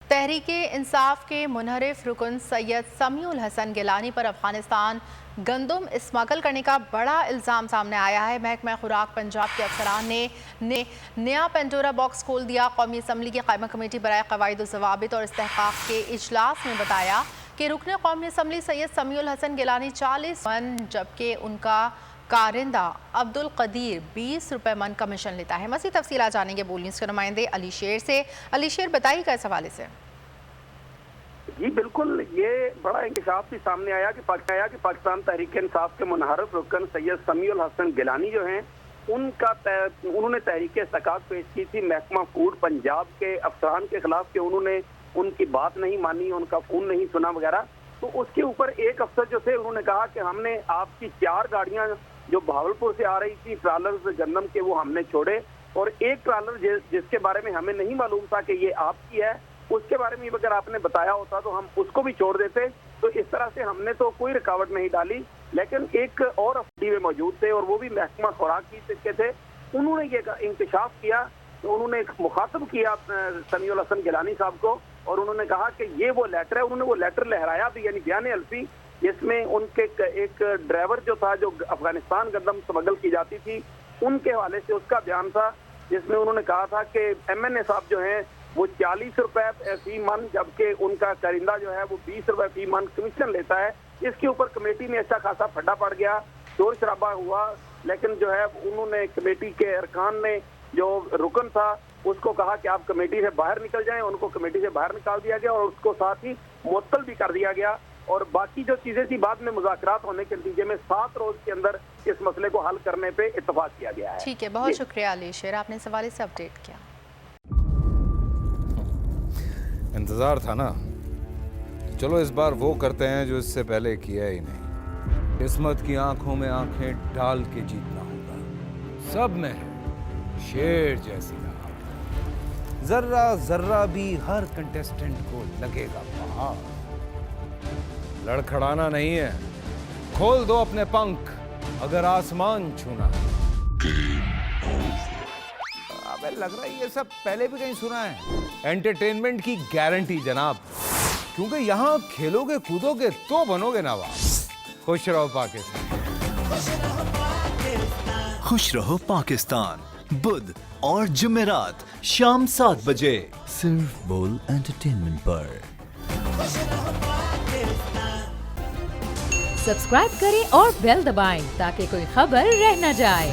تحریک انصاف کے منحرف رکن سید سمیع الحسن گیلانی پر افغانستان گندم اسمگل کرنے کا بڑا الزام سامنے آیا ہے۔ محکمہ خوراک پنجاب کے افسران نے نیا پینڈورا باکس کھول دیا۔ قومی اسمبلی کی قائمہ کمیٹی برائے قواعد و ضوابط اور استحقاق کے اجلاس میں بتایا کہ رکن قومی اسمبلی سید سمیع الحسن گیلانی 40 من جبکہ ان کا کارندہ عبدالقدیر 20 روپے من کمیشن لیتا ہے۔ مزید تفصیلات جانیں گے بول نیوز کے نمائندے علی شیر سے۔ علی شیر، بتائیے گا اس حوالے سے۔ جی بالکل، یہ بڑا انکشاف بھی سامنے آیا کہ پاکستان تحریک انصاف کے منحرف رکن سید سمیع الحسن گیلانی جو ہیں انہوں نے تحریک استحقاق پیش کی تھی محکمہ فوڈ پنجاب کے افسران کے خلاف کہ انہوں نے ان کی بات نہیں مانی، ان کا فون نہیں سنا وغیرہ۔ تو اس کے اوپر ایک افسر جو تھے انہوں نے کہا کہ ہم نے آپ کی 4 گاڑیاں جو بہاولپور سے آ رہی تھی ٹرالرز گندم کے وہ ہم نے چھوڑے، اور ایک ٹرالر جس کے بارے میں ہمیں نہیں معلوم تھا کہ یہ آپ کی ہے، اس کے بارے میں اگر آپ نے بتایا ہوتا تو ہم اس کو بھی چھوڑ دیتے۔ تو اس طرح سے ہم نے تو کوئی رکاوٹ نہیں ڈالی، لیکن ایک اور افسر میں موجود تھے اور وہ بھی محکمہ خوراک کے تھے، انہوں نے یہ انکشاف کیا، انہوں نے مخاطب کیا سمیع الحسن گیلانی صاحب کو، اور انہوں نے کہا کہ یہ وہ لیٹر ہے۔ انہوں نے وہ لیٹر لہرایا بھی، یعنی بیان الفی، جس میں ان کے ایک ڈرائیور جو تھا جو افغانستان گندم سمگل کی جاتی تھی ان کے حوالے سے اس کا بیان تھا، جس میں انہوں نے کہا تھا کہ ایم این اے صاحب جو ہیں وہ 40 روپے فی من جبکہ ان کا کارندہ جو ہے وہ 20 روپے فی من کمیشن لیتا ہے۔ اس کے اوپر کمیٹی میں اچھا خاصا پھڈا پڑ گیا، شور شرابہ ہوا، لیکن جو ہے انہوں نے کمیٹی کے ارکان نے جو رکن تھا اس کو کہا کہ آپ کمیٹی سے باہر نکل جائیں، ان کو کمیٹی سے باہر نکال دیا گیا اور اس کو ساتھ ہی معطل بھی کر دیا گیا، اور باقی جو چیزیں تھی بعد میں مذاکرات ہونے کے نتیجے میں 7 روز کے اندر اس مسئلے کو حل کرنے پہ اتفاق کیا گیا ہے۔ ٹھیک ہے، بہت شکریہ علی شیر، آپ نے اس حوالے سے اپڈیٹ کیا۔ انتظار تھا نا، چلو اس بار وہ کرتے ہیں جو اس سے پہلے کیا ہی نہیں۔ قسمت کی آنکھوں میں آنکھیں ڈال کے جیتنا ہوگا، سب میں ہے شیر جیسی آنکھ، ذرہ ذرہ بھی ہر کنٹیسٹنٹ کو لگے گا پہاڑ۔ لڑکھڑانا نہیں ہے، کھول دو اپنے پنکھ اگر آسمان چھونا ہے۔ ابے لگ رہا ہے یہ سب پہلے بھی کہیں سنا ہے۔ انٹرٹینمنٹ کی گارنٹی جناب، کیونکہ یہاں کھیلو گے کودو گے تو بنو گے نواب۔ خوش رہو پاکستان۔ خوش رہو پاکستان، بدھ اور جمعرات شام 7 بجے صرف بول انٹرٹینمنٹ پر۔ سبسکرائب کریں اور بیل دبائیں تاکہ کوئی خبر رہ نہ جائے۔